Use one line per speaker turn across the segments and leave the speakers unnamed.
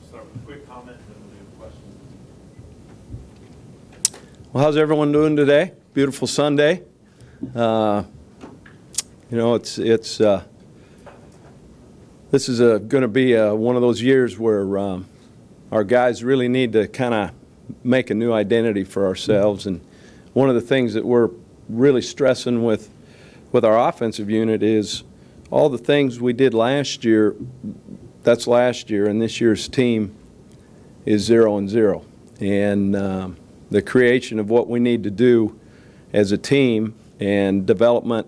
start with a quick comment and then we'll do questions.
Well, how's everyone doing today? Beautiful Sunday. This is going to be one of those years where our guys really need to kind of make a new identity for ourselves. And one of the things that we're really stressing with our offensive unit is all the things we did last year. That's last year, and this year's team is 0-0. And the creation of what we need to do as a team and development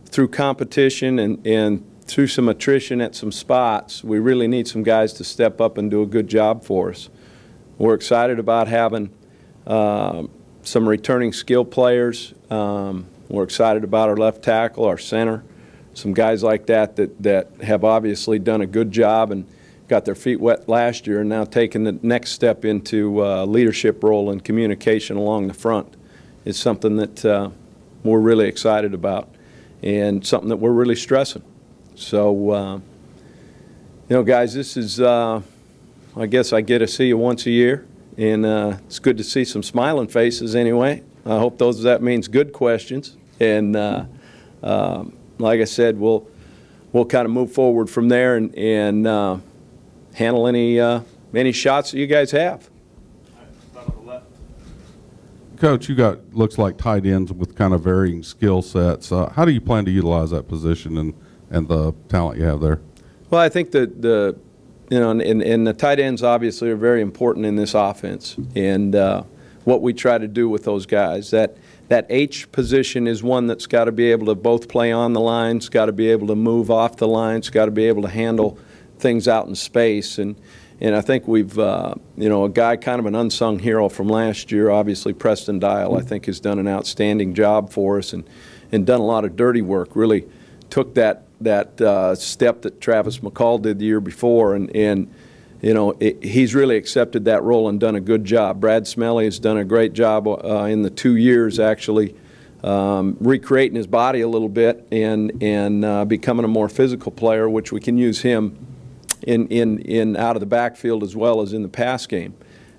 through competition and through some attrition at some spots, we really need some guys to step up and do a good job for us. We're excited about having some returning skill players. We're excited about our left tackle, our center, some guys like that have obviously done a good job and got their feet wet last year and now taking the next step into leadership role and communication along the front is something that we're really excited about and something that we're really stressing. So, guys, this is, I guess I get to see you once a year, and it's good to see some smiling faces anyway. I hope that means good questions. And like I said, we'll kind of move forward from there and handle any shots that you guys have.
Coach, you got looks like tight ends with kind of varying skill sets. How do you plan to utilize that position and the talent you have there? Well,
I think that the tight ends obviously are very important in this offense, and what we try to do with those guys. That H position is one that's got to be able to both play on the lines, got to be able to move off the lines, got to be able to handle things out in space. And I think we've, a guy kind of an unsung hero from last year, obviously Preston Dial, I think has done an outstanding job for us and done a lot of dirty work, really took that step that Travis McCall did the year before and he's really accepted that role and done a good job. Brad Smelly has done a great job in the 2 years actually recreating his body a little bit and becoming a more physical player, which we can use him in out of the backfield as well as in the pass game.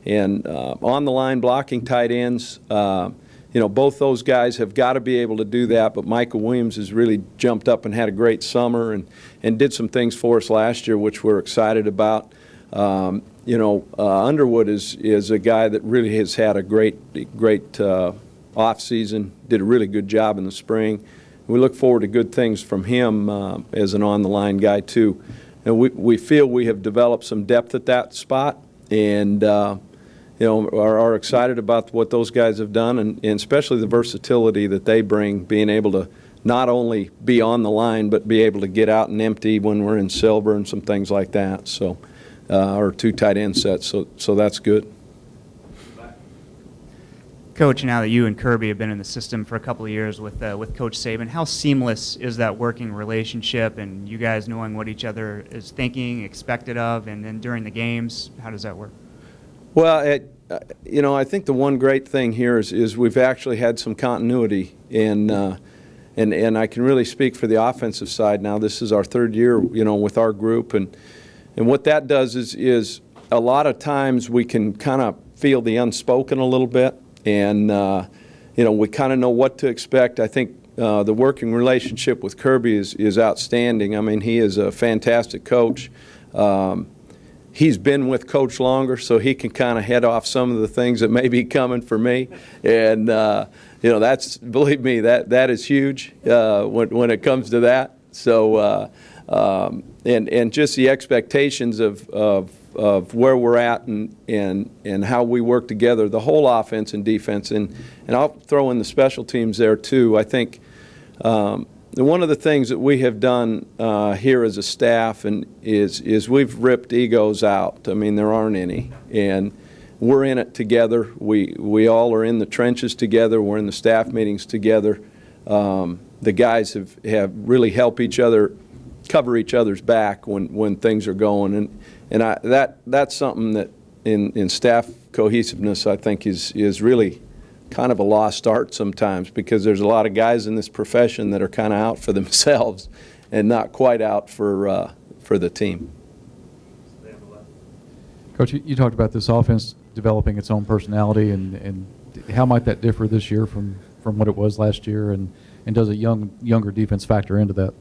And on the line blocking tight ends, both those guys have got to be able to do that, but Michael Williams has really jumped up and had a great summer and did some things for us last year, which we're excited about. Underwood is a guy that really has had a great off season, did a really good job in the spring. We look forward to good things from him as an on-the-line guy too. And we feel we have developed some depth at that spot and are excited about what those guys have done and especially the versatility that they bring, being able to not only be on the line but be able to get out and empty when we're in silver and some things like that. So, or 2 tight end sets, so that's good.
Coach, now that you and Kirby have been in the system for a couple of years with Coach Saban, how seamless is that working relationship and you guys knowing what each other is thinking, expected of, and then during the games, how does that work?
Well, I think the one great thing here is we've actually had some continuity, and I can really speak for the offensive side now. This is our 3rd year, with our group, and what that does is a lot of times we can kind of feel the unspoken a little bit, and we kind of know what to expect. I think the working relationship with Kirby is outstanding. I mean, he is a fantastic coach. He's been with Coach longer, so he can kind of head off some of the things that may be coming for me. And, that's, believe me, that is huge when it comes to that. So, and just the expectations of where we're at and how we work together, the whole offense and defense. And I'll throw in the special teams there, too. I think one of the things that we have done here as a staff is we've ripped egos out. I mean, there aren't any. And we're in it together. We all are in the trenches together. We're in the staff meetings together. The guys have really helped each other cover each other's back when things are going. And that's something that in staff cohesiveness I think is really kind of a lost art sometimes, because there's a lot of guys in this profession that are kind of out for themselves and not quite out for the team.
Coach, you talked about this offense developing its own personality, and how might that differ this year from what it was last year, and does a younger defense factor into that?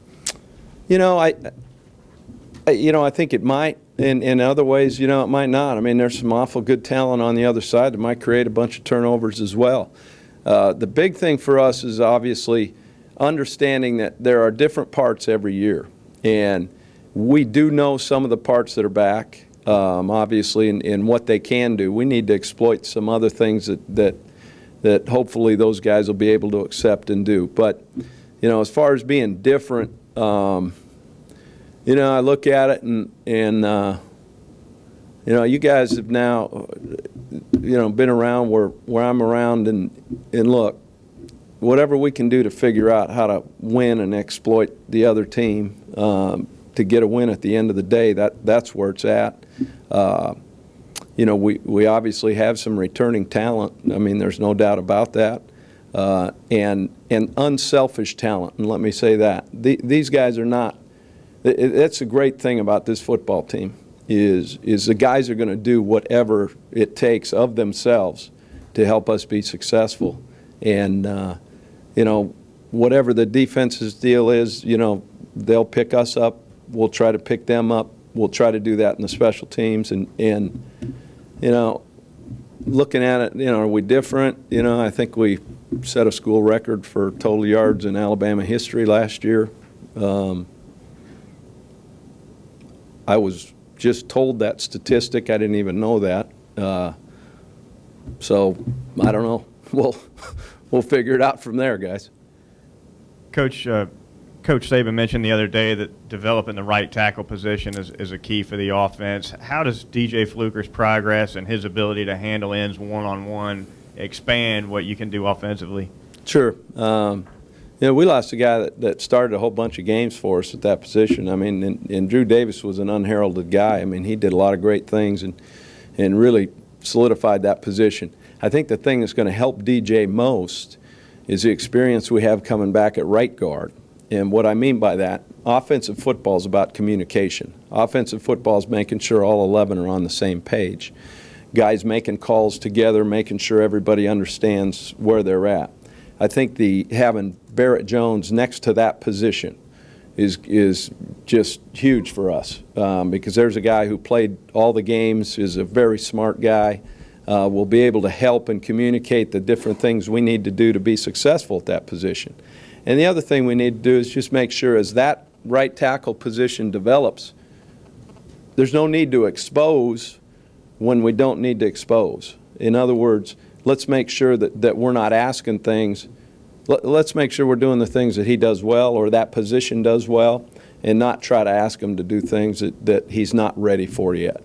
You know, I think it might. In other ways, you know, it might not. I mean, there's some awful good talent on the other side that might create a bunch of turnovers as well. The big thing for us is obviously understanding that there are different parts every year. And we do know some of the parts that are back, obviously, in what they can do. We need to exploit some other things that hopefully those guys will be able to accept and do. But, you know, as far as being different, you know, I look at it and you know, you guys have now, you know, been around where I'm around, and look, whatever we can do to figure out how to win and exploit the other team to get a win at the end of the day, that's where it's at. You know, we obviously have some returning talent. I mean, there's no doubt about that. And unselfish talent, and let me say that. These guys are not. That's a great thing about this football team is the guys are going to do whatever it takes of themselves to help us be successful. And, you know, whatever the defense's deal is, you know, they'll pick us up. We'll try to pick them up. We'll try to do that in the special teams. And you know, looking at it, you know, are we different? You know, I think we set a school record for total yards in Alabama history last year. I was just told that statistic. I didn't even know that. So I don't know. We'll figure it out from there, guys.
Coach Saban mentioned the other day that developing the right tackle position is a key for the offense. How does DJ Fluker's progress and his ability to handle ends one-on-one expand what you can do offensively?
Sure. You know, we lost a guy that started a whole bunch of games for us at that position. I mean, and Drew Davis was an unheralded guy. I mean, he did a lot of great things and really solidified that position. I think the thing that's going to help DJ most is the experience we have coming back at right guard. And what I mean by that, offensive football is about communication. Offensive football is making sure all 11 are on the same page. Guys making calls together, making sure everybody understands where they're at. I think having Barrett Jones next to that position is just huge for us because there's a guy who played all the games, is a very smart guy, will be able to help and communicate the different things we need to do to be successful at that position. And the other thing we need to do is just make sure as that right tackle position develops, there's no need to expose when we don't need to expose. In other words, let's make sure that we're not asking things. Let's make sure we're doing the things that he does well or that position does well and not try to ask him to do things that he's not ready for yet.